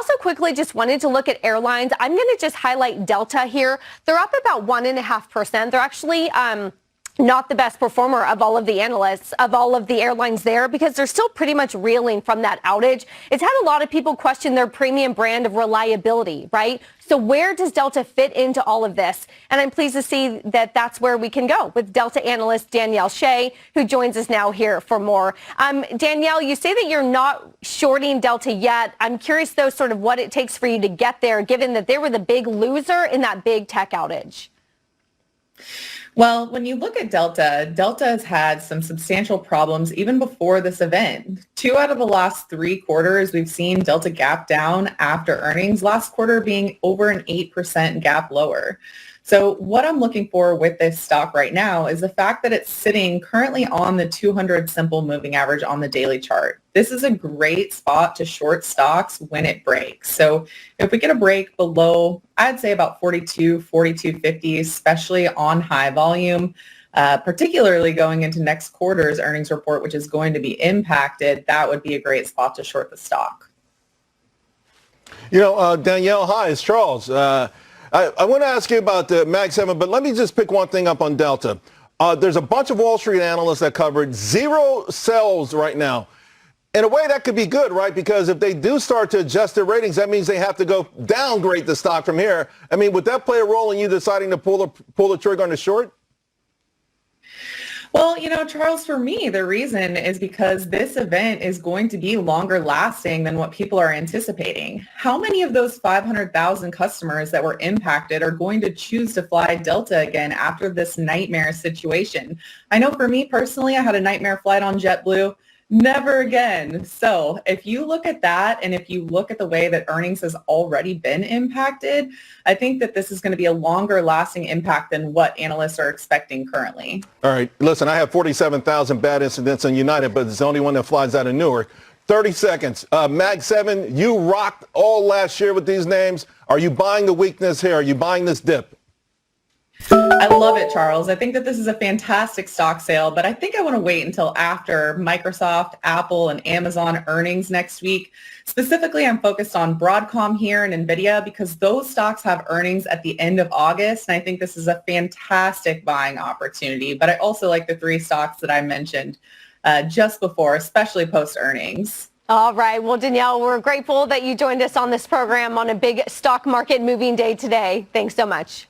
also quickly just wanted to look at airlines. I'm going to just highlight Delta here. They're up about 1.5%. They're actually not the best performer of all of the analysts, of all of the airlines there, because they're still pretty much reeling from that outage. It's had a lot of people question their premium brand of reliability, right? So where does Delta fit into all of this? And I'm pleased to see that that's where we can go with Delta analyst Danielle Shay, who joins us now here for more. Danielle, you say that you're not shorting Delta yet. I'm curious, though, sort of what it takes for you to get there, given that they were the big loser in that big tech outage. Well, when you look at Delta, Delta has had some substantial problems even before this event. 2 out of the last 3 quarters, we've seen Delta gap down after earnings, last quarter being over an 8% gap lower. So what I'm looking for with this stock right now is the fact that it's sitting currently on the 200 simple moving average on the daily chart. This is a great spot to short stocks when it breaks. So if we get a break below, I'd say about 42, 42.50, especially on high volume, particularly going into next quarter's earnings report, which is going to be impacted, that would be a great spot to short the stock. You know, Danielle, hi, it's Charles. I want to ask you about the Mag 7, but let me just pick one thing up on Delta. There's a bunch of Wall Street analysts that covered 0 sells right now. In a way, that could be good, right? Because if they do start to adjust their ratings, that means they have to go downgrade the stock from here. I mean, would that play a role in you deciding to pull the trigger on the short? Well, you know, Charles, for me, the reason is because this event is going to be longer lasting than what people are anticipating. How many of those 500,000 customers that were impacted are going to choose to fly Delta again after this nightmare situation? I know for me personally, I had a nightmare flight on JetBlue. Never again. So if you look at that and if you look at the way that earnings has already been impacted, I think that this is going to be a longer lasting impact than what analysts are expecting currently. All right. Listen, I have 47,000 bad incidents on United, but it's the only one that flies out of Newark. 30 seconds. Mag 7, you rocked all last year with these names. Are you buying the weakness here? Are you buying this dip? I love it, Charles. I think that this is a fantastic stock sale, but I think I want to wait until after Microsoft, Apple, and Amazon earnings next week. Specifically, I'm focused on Broadcom here and NVIDIA because those stocks have earnings at the end of August, and I think this is a fantastic buying opportunity. But I also like the 3 stocks that I mentioned just before, especially post-earnings. All right. Well, Danielle, we're grateful that you joined us on this program on a big stock market moving day today. Thanks so much.